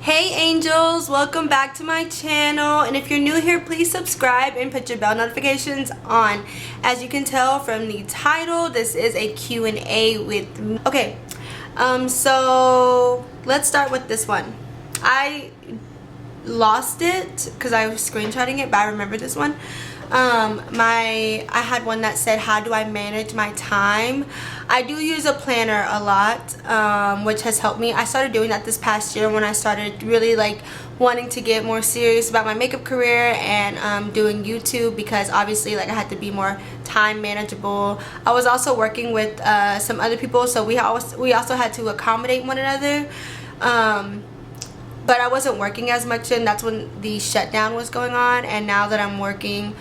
Hey angels, welcome back to my channel, and if you're new here, please subscribe and put your bell notifications on. As you can tell from the title, this is a Q&A with me. Okay, so let's start with this one. I lost it because I was screenshotting it, but I remember this one. I had one that said, how do I manage my time? I do use a planner a lot, which has helped me. I started doing that this past year when I started really like wanting to get more serious about my makeup career and doing YouTube, because obviously like I had to be more time manageable. I was also working with some other people, so we also had to accommodate one another. But I wasn't working as much, and that's when the shutdown was going on. And now that I'm working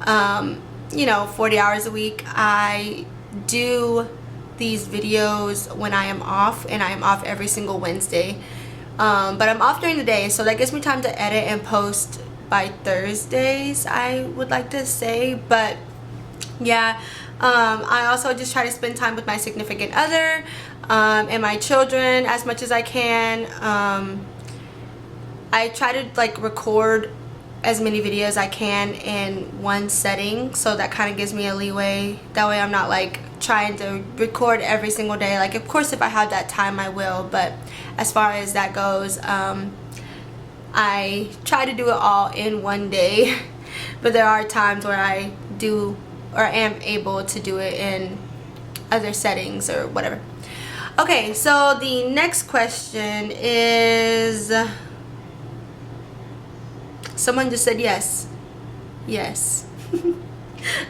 40 hours a week, I do these videos when I am off, and I am off every single Wednesday, but I'm off during the day, so that gives me time to edit and post by Thursdays, I would like to say. But yeah, I also just try to spend time with my significant other and my children as much as I can. I try to like record as many videos as I can in one setting, so that kind of gives me a leeway. That way I'm not like trying to record every single day. Like, of course, if I have that time I will, but as far as that goes, I try to do it all in one day. But there are times where I do or am able to do it in other settings or whatever. Okay, so the next question is, someone just said yes. Yes.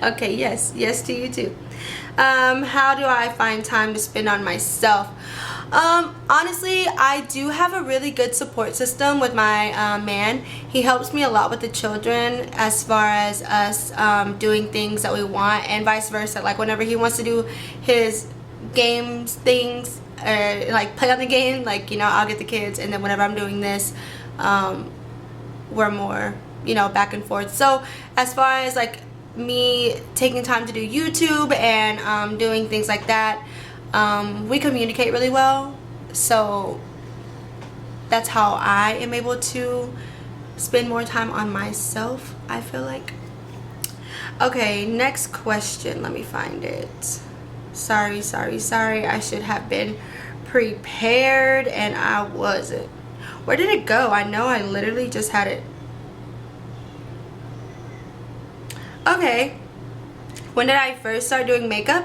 Okay, yes. Yes to you too. How do I find time to spend on myself? Honestly, I do have a really good support system with my man. He helps me a lot with the children as far as us doing things that we want, and vice versa. Like whenever he wants to do his games things, or like play on the game, like, I'll get the kids, and then whenever I'm doing this, we're more, back and forth. So as far as like me taking time to do YouTube and doing things like that, we communicate really well, so that's how I am able to spend more time on myself, I feel like. Okay, next question, let me find it. Sorry, I should have been prepared and I wasn't. Where did it go? I know I literally just had it. Okay, when did I first start doing makeup?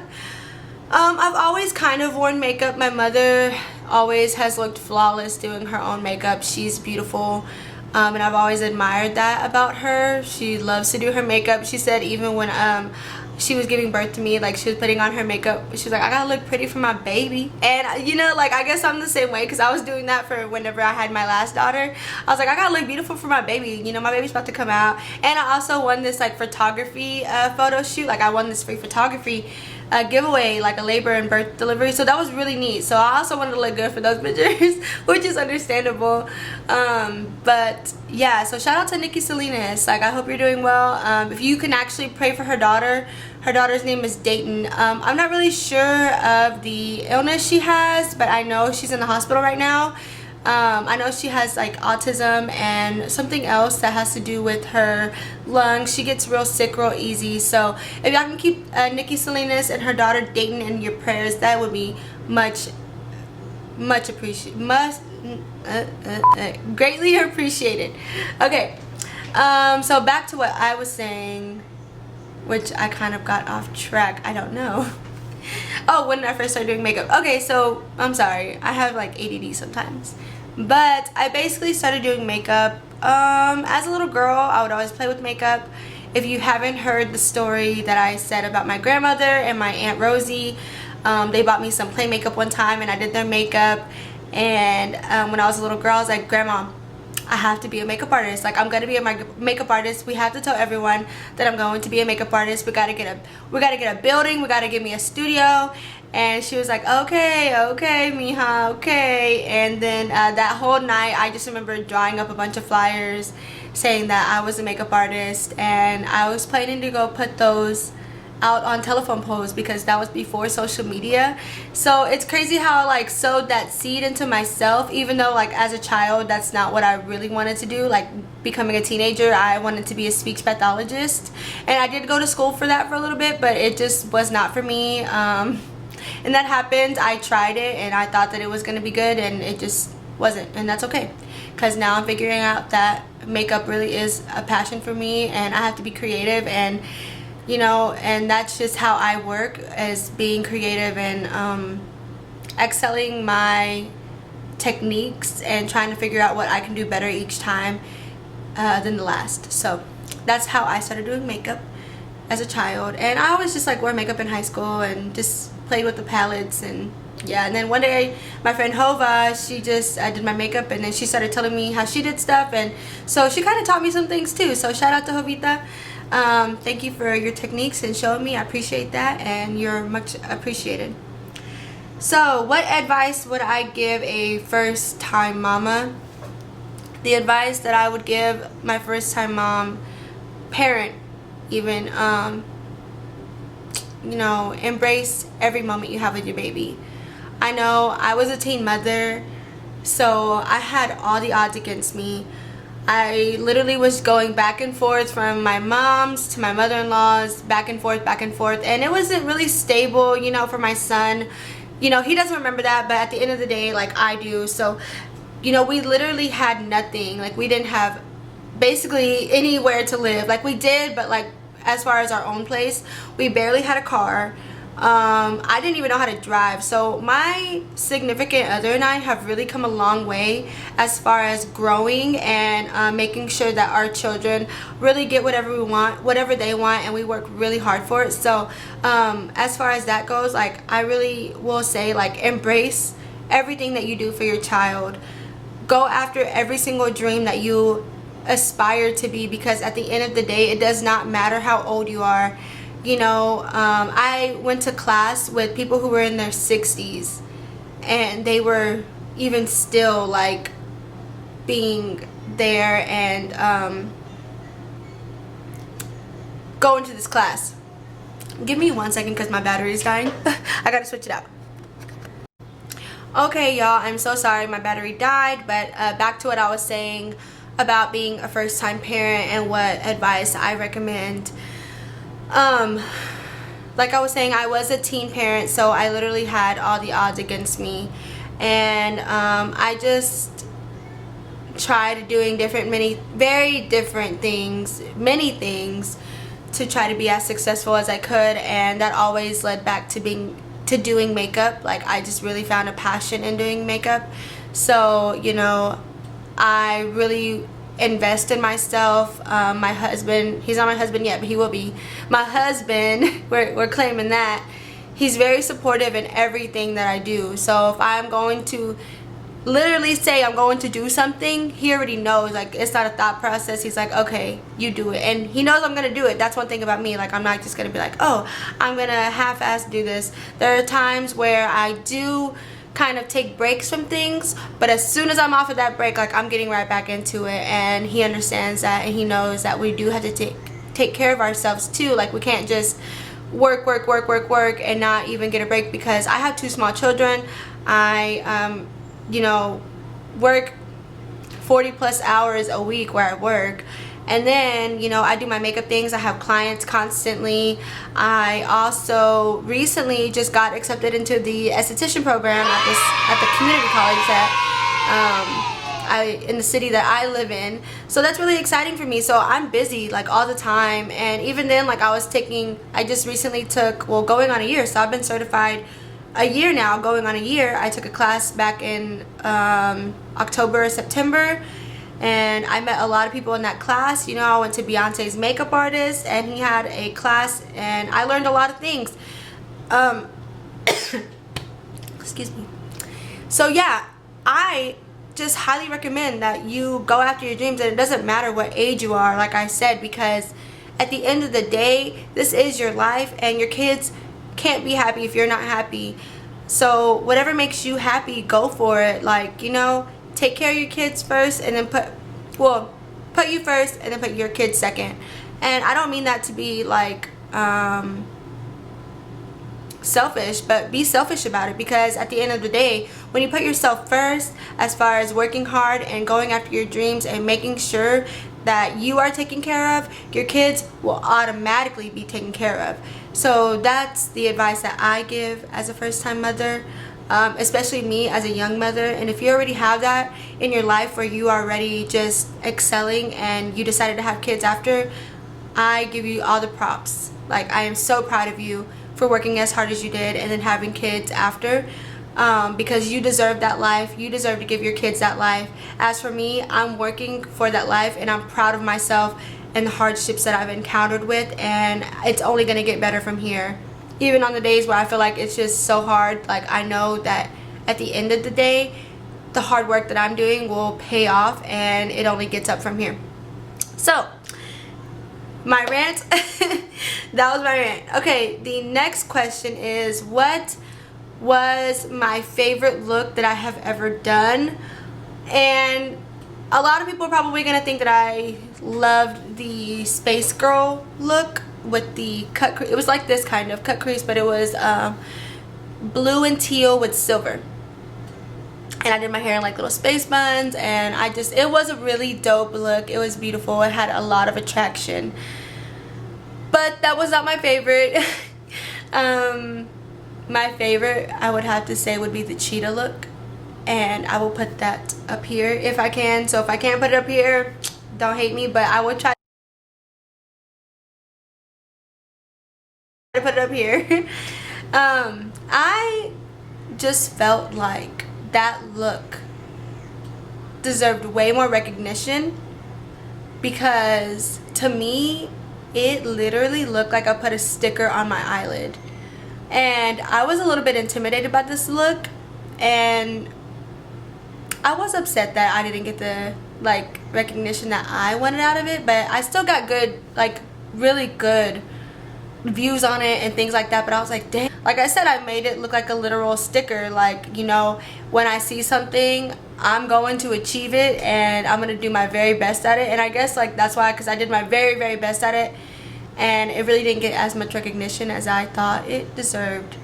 I've always kind of worn makeup. My mother always has looked flawless doing her own makeup. She's beautiful, and I've always admired that about her. She loves to do her makeup. She said even when she was giving birth to me, like she was putting on her makeup, she was like, I gotta look pretty for my baby. And like I guess I'm the same way, because I was doing that for whenever I had my last daughter. I was like, I gotta look beautiful for my baby, my baby's about to come out. And I also won this like photography photo shoot. Like I won this free photography giveaway, like a labor and birth delivery, so that was really neat. So I also wanted to look good for those pictures, which is understandable. But yeah, so shout out to Nikki Salinas. Like, I hope you're doing well. If you can actually pray for her daughter's name is Dayton. I'm not really sure of the illness she has, but I know she's in the hospital right now. I know she has like autism and something else that has to do with her lungs. She gets real sick real easy. So if y'all can keep Nikki Salinas and her daughter Dayton in your prayers, that would be much appreciated. Greatly appreciated. Okay, so back to what I was saying, which I kind of got off track. I don't know. Oh, when did I first start doing makeup? Okay, so I'm sorry, I have like ADD sometimes, but I basically started doing makeup as a little girl. I would always play with makeup. If you haven't heard the story that I said about my grandmother and my Aunt Rosie, they bought me some play makeup one time and I did their makeup. And when I was a little girl, I was like, Grandma, I have to be a makeup artist. Like, I'm gonna be a makeup artist. We have to tell everyone that I'm going to be a makeup artist. We gotta get a building. We gotta give me a studio. And she was like, okay, mija, okay. And then that whole night, I just remember drawing up a bunch of flyers saying that I was a makeup artist, and I was planning to go put those out on telephone poles because that was before social media. So it's crazy how I like sowed that seed into myself, even though like as a child that's not what I really wanted to do. Like becoming a teenager, I wanted to be a speech pathologist, and I did go to school for that for a little bit, but it just was not for me. And that happened. I tried it and I thought that it was going to be good, and it just wasn't, and that's okay, because now I'm figuring out that makeup really is a passion for me, and I have to be creative, and you know, and that's just how I work, as being creative and excelling my techniques and trying to figure out what I can do better each time than the last. So that's how I started doing makeup as a child, and I always just like wore makeup in high school and just played with the palettes, and yeah. And then one day my friend Hova, she just did my makeup, and then she started telling me how she did stuff, and so she kind of taught me some things too. So shout out to Jovita. Thank you for your techniques and showing me. I appreciate that, and you're much appreciated. So what advice would I give a first time mama? The advice that I would give my first time mom, parent even, you know, embrace every moment you have with your baby. I know I was a teen mother, so I had all the odds against me. I literally was going back and forth from my mom's to my mother-in-law's, back and forth, and it wasn't really stable, you know, for my son. You know, he doesn't remember that, but at the end of the day, like, I do. So, you know, we literally had nothing. Like, we didn't have basically anywhere to live. Like, we did, but like as far as our own place, we barely had a car. I didn't even know how to drive. So my significant other and I have really come a long way as far as growing and making sure that our children really get whatever we want, whatever they want, and we work really hard for it. So as far as that goes, like, I really will say, like, embrace everything that you do for your child. Go after every single dream that you aspire to be, because at the end of the day, it does not matter how old you are. You know, I went to class with people who were in their 60s, and they were even still like being there and going to this class. Give me 1 second because my battery is dying. I gotta switch it out. Okay, y'all, I'm so sorry my battery died, but back to what I was saying about being a first-time parent and what advice I recommend. Like I was saying, I was a teen parent, so I literally had all the odds against me, and I just tried doing very different things, many things, to try to be as successful as I could, and that always led back to doing makeup. Like, I just really found a passion in doing makeup. So, you know, I really invest in myself. My husband, he's not my husband yet, but he will be my husband. We're claiming that. He's very supportive in everything that I do. So if I'm going to literally say I'm going to do something, he already knows. Like, it's not a thought process. He's like, okay, you do it, and he knows I'm gonna do it. That's one thing about me. Like, I'm not just gonna be like, oh, I'm gonna half-ass do this. There are times where I do kind of take breaks from things, but as soon as I'm off of that break, like, I'm getting right back into it, and he understands that, and he knows that we do have to take care of ourselves too. Like, we can't just work and not even get a break, because I have 2 small children. I you know, work 40+ hours a week where I work, and then, you know, I do my makeup things. I have clients constantly. I also recently just got accepted into the esthetician program at the community college that in the city that I live in. So that's really exciting for me. So I'm busy like all the time, and even then, like, I just recently took, well, going on a year, so I've been certified a year now, going on a year. I took a class back in October, September, and I met a lot of people in that class. You know, I went to Beyonce's makeup artist, and he had a class, and I learned a lot of things. Excuse me. So yeah, I just highly recommend that you go after your dreams, and it doesn't matter what age you are, like I said, because at the end of the day, this is your life, and your kids can't be happy if you're not happy. So whatever makes you happy, go for it. Like, you know, take care of your kids first, and then put you first, and then put your kids second. And I don't mean that to be like selfish, but be selfish about it, because at the end of the day, when you put yourself first, as far as working hard and going after your dreams and making sure that you are taken care of, your kids will automatically be taken care of. So that's the advice that I give as a first-time mother, especially me as a young mother. And if you already have that in your life where you are already just excelling and you decided to have kids after, I give you all the props. Like, I am so proud of you for working as hard as you did and then having kids after, because you deserve that life. You deserve to give your kids that life. As for me, I'm working for that life, and I'm proud of myself and the hardships that I've encountered with, and it's only going to get better from here. Even on the days where I feel like it's just so hard, like, I know that at the end of the day, the hard work that I'm doing will pay off, and it only gets up from here. So, my rant. That was my rant. Okay, the next question is, what was my favorite look that I have ever done? And a lot of people are probably going to think that I loved the Space Girl look with the cut crease. It was like this kind of cut crease, but it was blue and teal with silver. And I did my hair in like little space buns, and it was a really dope look. It was beautiful. It had a lot of attraction. But that was not my favorite. My favorite, I would have to say, would be the cheetah look. And I will put that up here if I can. So if I can't put it up here, don't hate me, but I will try to put it up here. I just felt like that look deserved way more recognition, because to me, it literally looked like I put a sticker on my eyelid. And I was a little bit intimidated by this look, and I was upset that I didn't get the like recognition that I wanted out of it, but I still got good, like really good views on it and things like that. But I was like, dang, like I said, I made it look like a literal sticker. Like, you know, when I see something, I'm going to achieve it, and I'm going to do my very best at it. And I guess like that's why, because I did my very, very best at it, and it really didn't get as much recognition as I thought it deserved.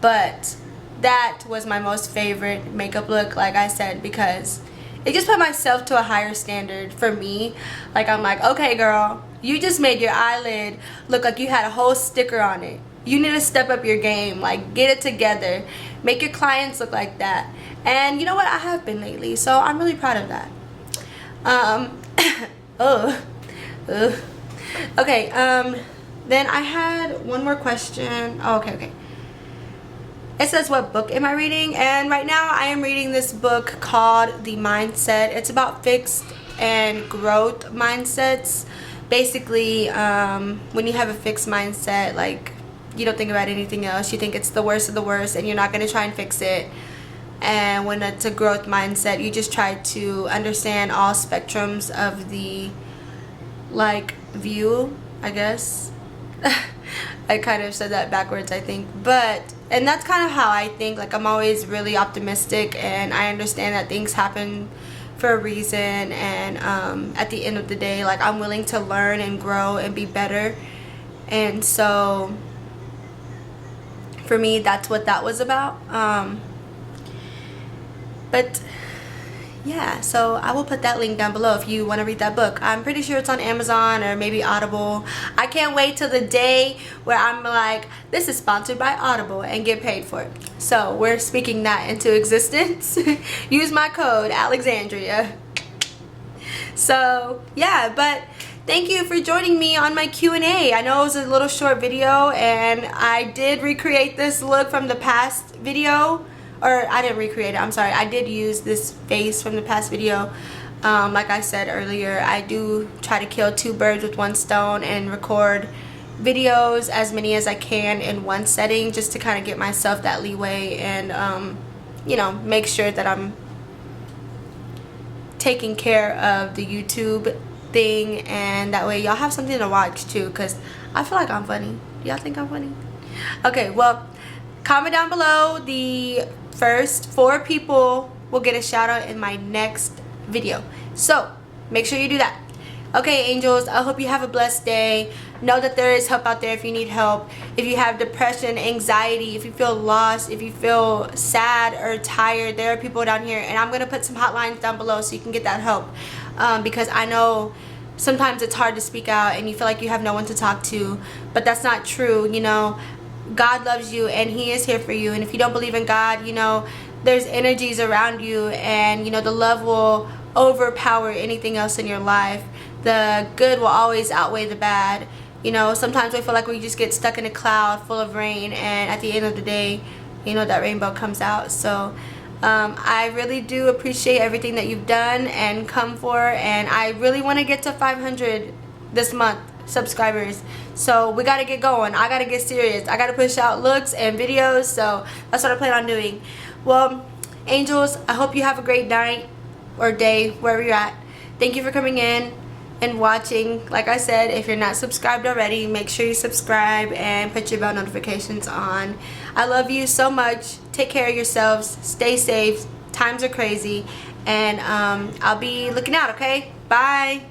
But that was my most favorite makeup look, like I said, because it just put myself to a higher standard for me. Like, I'm like, okay girl, you just made your eyelid look like you had a whole sticker on it. You need to step up your game, like get it together, make your clients look like that. And you know what, I have been lately, so I'm really proud of that. Okay, then I had one more question. Oh, okay. It says, what book am I reading? And right now I am reading this book called The Mindset. It's about fixed and growth mindsets. Basically, when you have a fixed mindset, like, you don't think about anything else. You think it's the worst of the worst, and you're not going to try and fix it. And when it's a growth mindset, you just try to understand all spectrums of the, like, view, I guess. I kind of said that backwards, I think. And that's kind of how I think. Like, I'm always really optimistic, and I understand that things happen for a reason. And at the end of the day, like, I'm willing to learn and grow and be better. And so for me, that's what that was about. But yeah, so I will put that link down below if you want to read that book. I'm pretty sure it's on Amazon or maybe Audible. I can't wait till the day where I'm like, this is sponsored by Audible, and get paid for it. So we're speaking that into existence. Use my code, Alexandria. So yeah, but thank you for joining me on my Q&A. I know it was a little short video, and I did recreate this look from the past video. Or I didn't recreate it, I'm sorry. I did use this face from the past video. Like I said earlier, I do try to kill two birds with one stone and record videos, as many as I can, in one setting, just to kind of get myself that leeway and, you know, make sure that I'm taking care of the YouTube thing, and that way y'all have something to watch too, because I feel like I'm funny. Do y'all think I'm funny? Okay, well, comment down below. The first 4 people will get a shout out in my next video, so make sure you do that. Okay, angels, I hope you have a blessed day. know that there is help out there if you need help. If you have depression, anxiety, if you feel lost, if you feel sad or tired, there are people down here, and I'm going to put some hotlines down below so you can get that help, because I know sometimes it's hard to speak out and you feel like you have no one to talk to, but that's not true. You know, God loves you and He is here for you. And if you don't believe in God, you know, there's energies around you, and you know, the love will overpower anything else in your life. The good will always outweigh the bad. You know, sometimes we feel like we just get stuck in a cloud full of rain, and at the end of the day, you know, that rainbow comes out. So I really do appreciate everything that you've done and come for, and I really want to get to 500 this month subscribers. So we got to get going. I got to get serious. I got to push out looks and videos, so that's what I plan on doing. Well, angels, I hope you have a great night or day wherever you're at. Thank you for coming in and watching. Like I said, if you're not subscribed already, make sure you subscribe and put your bell notifications on. I love you so much. Take care of yourselves. Stay safe. Times are crazy, and I'll be looking out. Okay, bye.